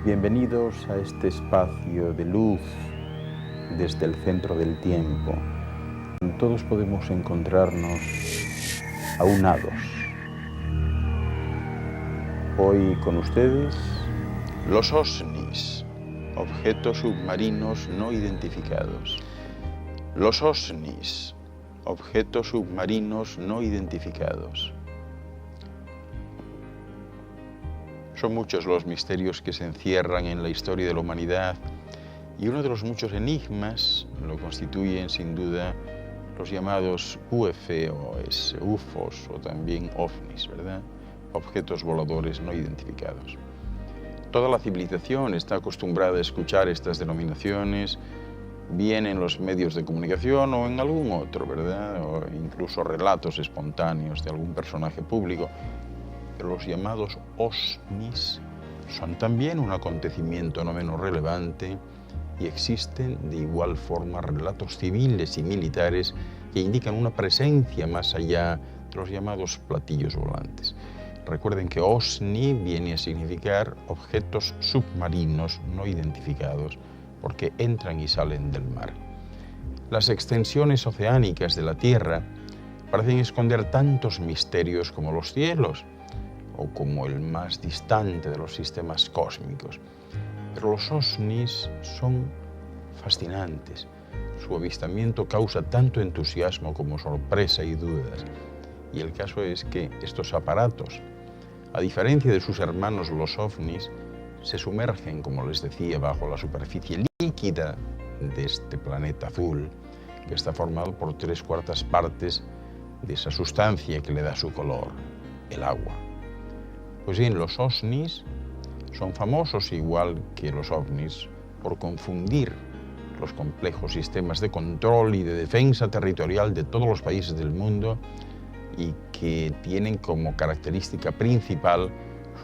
Bienvenidos a este espacio de luz desde el centro del tiempo. Todos podemos encontrarnos aunados. Hoy con ustedes, los OSNIs, objetos submarinos no identificados. Los OSNIs, objetos submarinos no identificados. Son muchos los misterios que se encierran en la historia de la humanidad y uno de los muchos enigmas lo constituyen sin duda los llamados UFOs, UFOs o también OVNIs, ¿verdad? Objetos voladores no identificados. Toda la civilización está acostumbrada a escuchar estas denominaciones, bien en los medios de comunicación o en algún otro, ¿verdad? O incluso relatos espontáneos de algún personaje público. Pero los llamados OSNIs son también un acontecimiento no menos relevante y existen de igual forma relatos civiles y militares que indican una presencia más allá de los llamados platillos volantes. Recuerden que OSNI viene a significar objetos submarinos no identificados porque entran y salen del mar. Las extensiones oceánicas de la Tierra parecen esconder tantos misterios como los cielos, o como el más distante de los sistemas cósmicos. Pero los OSNIs son fascinantes. Su avistamiento causa tanto entusiasmo como sorpresa y dudas. Y el caso es que estos aparatos, a diferencia de sus hermanos los OVNIs, se sumergen, como les decía, bajo la superficie líquida de este planeta azul, que está formado por 3/4 partes de esa sustancia que le da su color, el agua. Pues bien, los OSNIs son famosos, igual que los OVNIs, por confundir los complejos sistemas de control y de defensa territorial de todos los países del mundo y que tienen como característica principal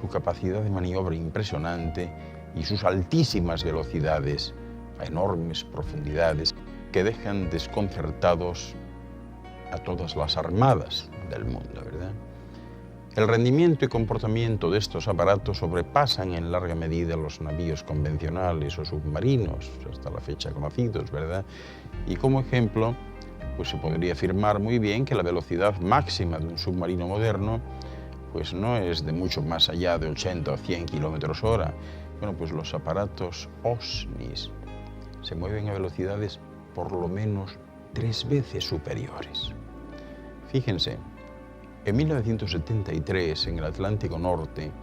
su capacidad de maniobra impresionante y sus altísimas velocidades a enormes profundidades que dejan desconcertados a todas las armadas del mundo, ¿verdad? El rendimiento y comportamiento de estos aparatos sobrepasan en larga medida los navíos convencionales o submarinos, hasta la fecha conocidos, ¿verdad? Y como ejemplo, pues se podría afirmar muy bien que la velocidad máxima de un submarino moderno pues no es de mucho más allá de 80 o 100 kilómetros hora. Bueno, pues los aparatos OSNIs se mueven a velocidades por lo menos 3 veces superiores. Fíjense, en 1973, en el Atlántico Norte,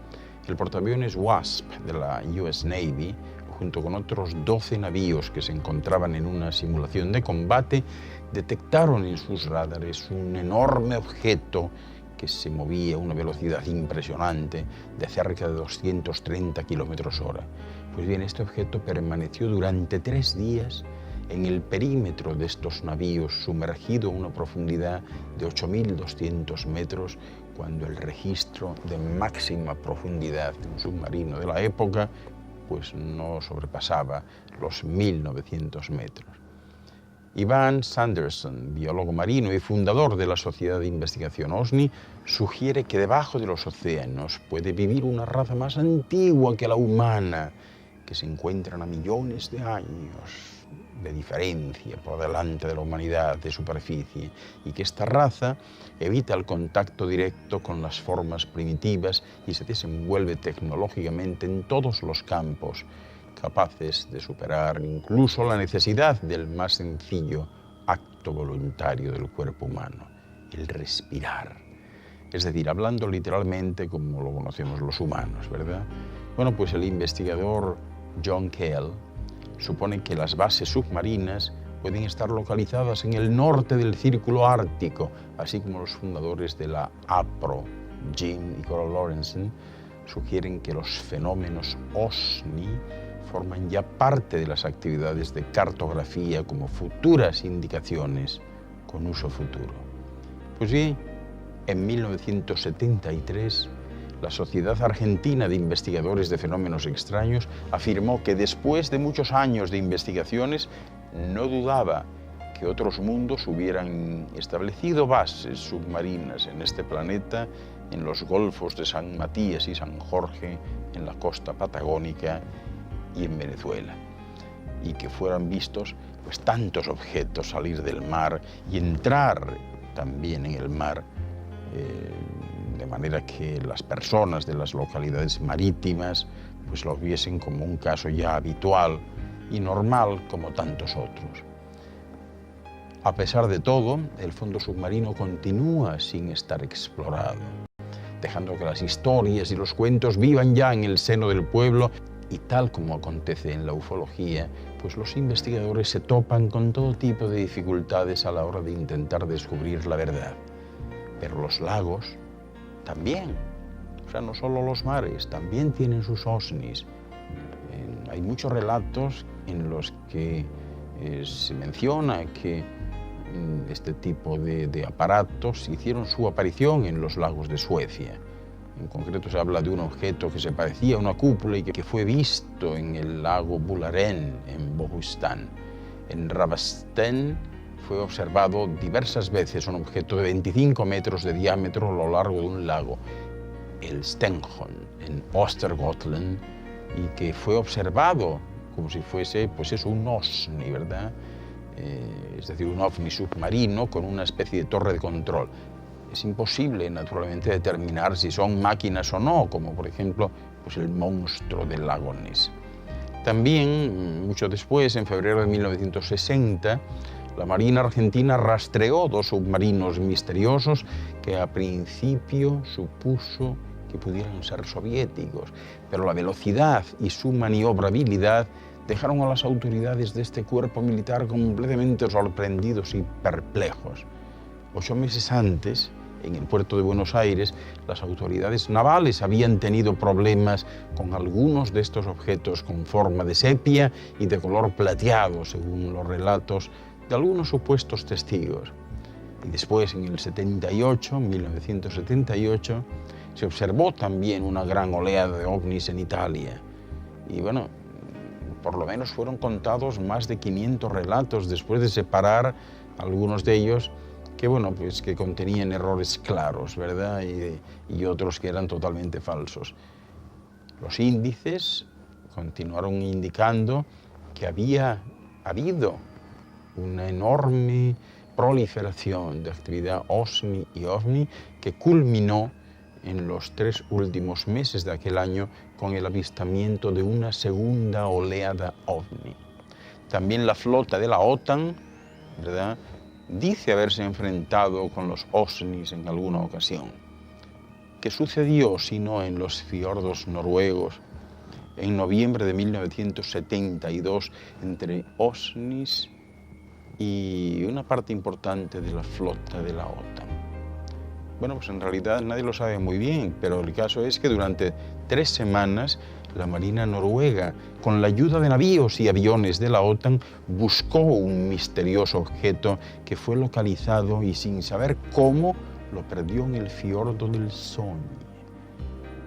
el portaaviones Wasp de la US Navy, junto con otros 12 navíos que se encontraban en una simulación de combate, detectaron en sus radares un enorme objeto que se movía a una velocidad impresionante de cerca de 230 kilómetros hora. Pues bien, este objeto permaneció durante 3 días en el perímetro de estos navíos, sumergido a una profundidad de 8.200 metros, cuando el registro de máxima profundidad de un submarino de la época pues no sobrepasaba los 1.900 metros. Ivan Sanderson, biólogo marino y fundador de la Sociedad de Investigación OSNI, sugiere que debajo de los océanos puede vivir una raza más antigua que la humana, que se encuentran a millones de años de diferencia por delante de la humanidad de superficie, y que esta raza evita el contacto directo con las formas primitivas y se desenvuelve tecnológicamente en todos los campos, capaces de superar incluso la necesidad del más sencillo acto voluntario del cuerpo humano, el respirar. Es decir, hablando literalmente como lo conocemos los humanos, ¿verdad? Bueno, pues el investigador John Keel supone que las bases submarinas pueden estar localizadas en el norte del Círculo Ártico, así como los fundadores de la APRO, Jim y Carol Lorenzen, sugieren que los fenómenos OSNI forman ya parte de las actividades de cartografía como futuras indicaciones con uso futuro. Pues bien, en 1973, la Sociedad Argentina de Investigadores de Fenómenos Extraños afirmó que después de muchos años de investigaciones, no dudaba que otros mundos hubieran establecido bases submarinas en este planeta, en los golfos de San Matías y San Jorge, en la costa patagónica y en Venezuela, y que fueran vistos pues tantos objetos salir del mar y entrar también en el mar, de manera que las personas de las localidades marítimas pues lo viesen como un caso ya habitual y normal como tantos otros. A pesar de todo, el fondo submarino continúa sin estar explorado, dejando que las historias y los cuentos vivan ya en el seno del pueblo, y tal como acontece en la ufología, pues los investigadores se topan con todo tipo de dificultades a la hora de intentar descubrir la verdad. Pero los lagos también, o sea, no solo los mares, también tienen sus OSNIs. Hay muchos relatos en los que se menciona que este tipo de aparatos hicieron su aparición en los lagos de Suecia. En concreto se habla de un objeto que se parecía a una cúpula y que fue visto en el lago Bularen, en Bohustán. En Rabastén fue observado diversas veces un objeto de 25 metros de diámetro a lo largo de un lago, el Stenghorn, en Östergötland, y que fue observado como si fuese, pues eso, un OSNI, ¿verdad? Es decir, un ovni submarino con una especie de torre de control. Es imposible, naturalmente, determinar si son máquinas o no, como por ejemplo pues el monstruo del lago Ness. También, mucho después, en febrero de 1960, la Marina Argentina rastreó dos submarinos misteriosos que a principio supuso que pudieran ser soviéticos, pero la velocidad y su maniobrabilidad dejaron a las autoridades de este cuerpo militar completamente sorprendidos y perplejos. 8 meses antes, en el puerto de Buenos Aires, las autoridades navales habían tenido problemas con algunos de estos objetos con forma de sepia y de color plateado, según los relatos de algunos supuestos testigos. Y después, en el 1978, se observó también una gran oleada de ovnis en Italia. Y bueno, por lo menos fueron contados más de 500 relatos después de separar algunos de ellos que, bueno, pues que contenían errores claros, ¿verdad? Y otros que eran totalmente falsos. Los índices continuaron indicando que había habido una enorme proliferación de actividad OSNI y OVNI que culminó en los 3 últimos meses de aquel año con el avistamiento de una segunda oleada OVNI. También la flota de la OTAN, ¿verdad?, dice haberse enfrentado con los OSNIs en alguna ocasión. ¿Qué sucedió si no en los fiordos noruegos en noviembre de 1972 entre OSNIs y una parte importante de la flota de la OTAN? Bueno, pues en realidad nadie lo sabe muy bien, pero el caso es que durante 3 semanas la Marina noruega, con la ayuda de navíos y aviones de la OTAN, buscó un misterioso objeto que fue localizado y sin saber cómo lo perdió en el fiordo del Sogne.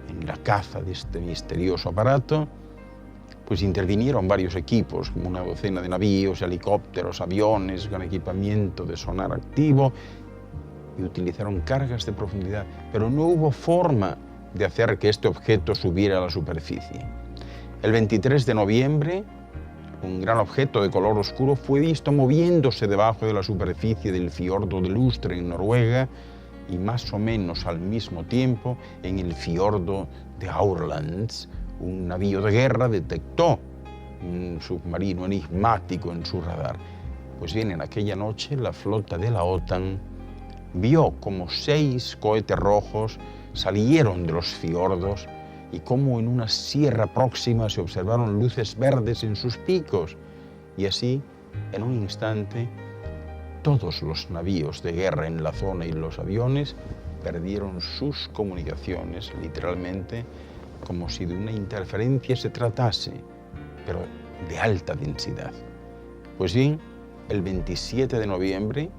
En la caza de este misterioso aparato, pues intervinieron varios equipos, como una docena de navíos, helicópteros, aviones con equipamiento de sonar activo, y utilizaron cargas de profundidad, pero no hubo forma de hacer que este objeto subiera a la superficie. El 23 de noviembre, un gran objeto de color oscuro fue visto moviéndose debajo de la superficie del fiordo de Lustre en Noruega y más o menos al mismo tiempo en el fiordo de Aurlands. Un navío de guerra detectó un submarino enigmático en su radar. Pues bien, en aquella noche la flota de la OTAN vio como 6 cohetes rojos salieron de los fiordos y como en una sierra próxima se observaron luces verdes en sus picos. Y así, en un instante, todos los navíos de guerra en la zona y los aviones perdieron sus comunicaciones, literalmente, como si de una interferencia se tratase. pero de alta densidad. Pues bien, el 27 de noviembre,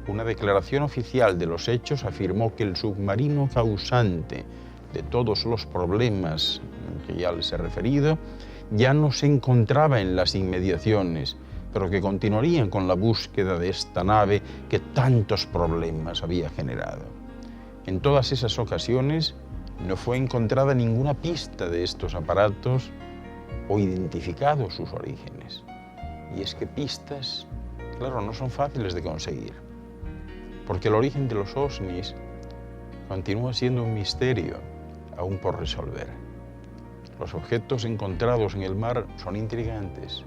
una declaración oficial de los hechos afirmó que el submarino causante de todos los problemas que ya les he referido ya no se encontraba en las inmediaciones, pero que continuarían con la búsqueda de esta nave que tantos problemas había generado. En todas esas ocasiones no fue encontrada ninguna pista de estos aparatos o identificados sus orígenes. Y es que pistas, claro, no son fáciles de conseguir, porque el origen de los OVNIs continúa siendo un misterio aún por resolver. Los objetos encontrados en el mar son intrigantes.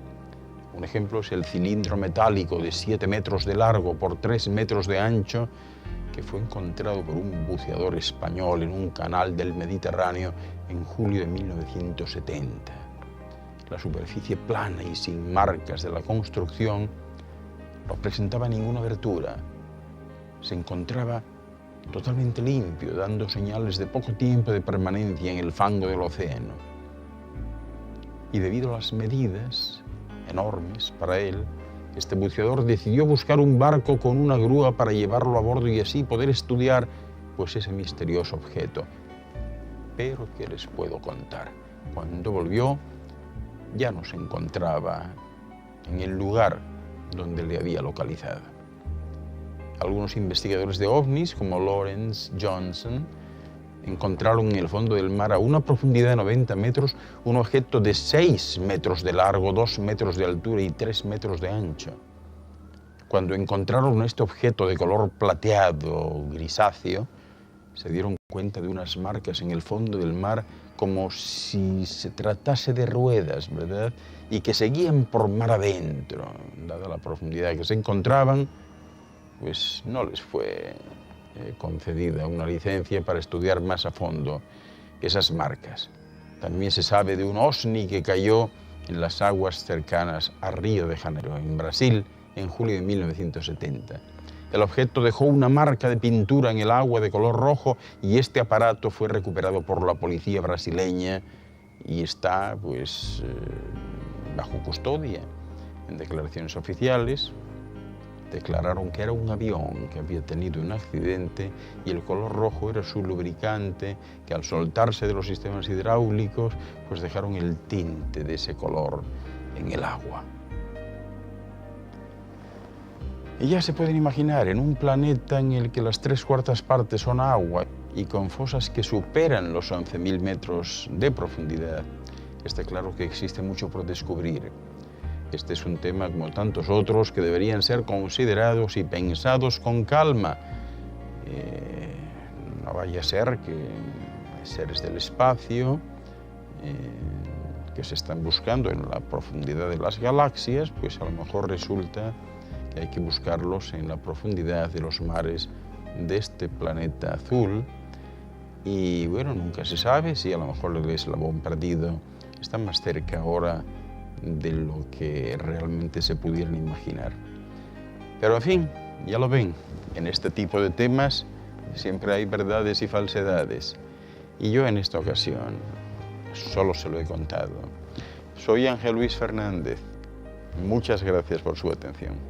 Un ejemplo es el cilindro metálico de 7 metros de largo por 3 metros de ancho que fue encontrado por un buceador español en un canal del Mediterráneo en julio de 1970. La superficie plana y sin marcas de la construcción no presentaba ninguna abertura. Se encontraba totalmente limpio, dando señales de poco tiempo de permanencia en el fango del océano. Y debido a las medidas enormes para él, este buceador decidió buscar un barco con una grúa para llevarlo a bordo y así poder estudiar pues ese misterioso objeto. Pero ¿qué les puedo contar? Cuando volvió, ya no se encontraba en el lugar donde le había localizado. Algunos investigadores de ovnis, como Lawrence Johnson, encontraron en el fondo del mar a una profundidad de 90 metros un objeto de 6 metros de largo, 2 metros de altura y 3 metros de ancho. Cuando encontraron este objeto de color plateado, grisáceo, se dieron cuenta de unas marcas en el fondo del mar como si se tratase de ruedas, ¿verdad? Y que seguían por mar adentro. Dada la profundidad que se encontraban, pues no les fue concedida una licencia para estudiar más a fondo esas marcas. También se sabe de un OVNI que cayó en las aguas cercanas a Río de Janeiro, en Brasil, en julio de 1970. El objeto dejó una marca de pintura en el agua de color rojo y este aparato fue recuperado por la policía brasileña y está pues bajo custodia. En declaraciones oficiales declararon que era un avión que había tenido un accidente y el color rojo era su lubricante, que al soltarse de los sistemas hidráulicos pues dejaron el tinte de ese color en el agua. Y ya se pueden imaginar, en un planeta en el que las 3/4 partes son agua y con fosas que superan los 11.000 metros de profundidad, está claro que existe mucho por descubrir. Este es un tema, como tantos otros, que deberían ser considerados y pensados con calma. No vaya a ser que seres del espacio que se están buscando en la profundidad de las galaxias, pues a lo mejor resulta que hay que buscarlos en la profundidad de los mares de este planeta azul. Y bueno, nunca se sabe si a lo mejor el eslabón perdido está más cerca ahora de lo que realmente se pudieran imaginar. Pero en fin, ya lo ven, en este tipo de temas siempre hay verdades y falsedades. Y yo en esta ocasión solo se lo he contado. Soy Ángel Luis Fernández. Muchas gracias por su atención.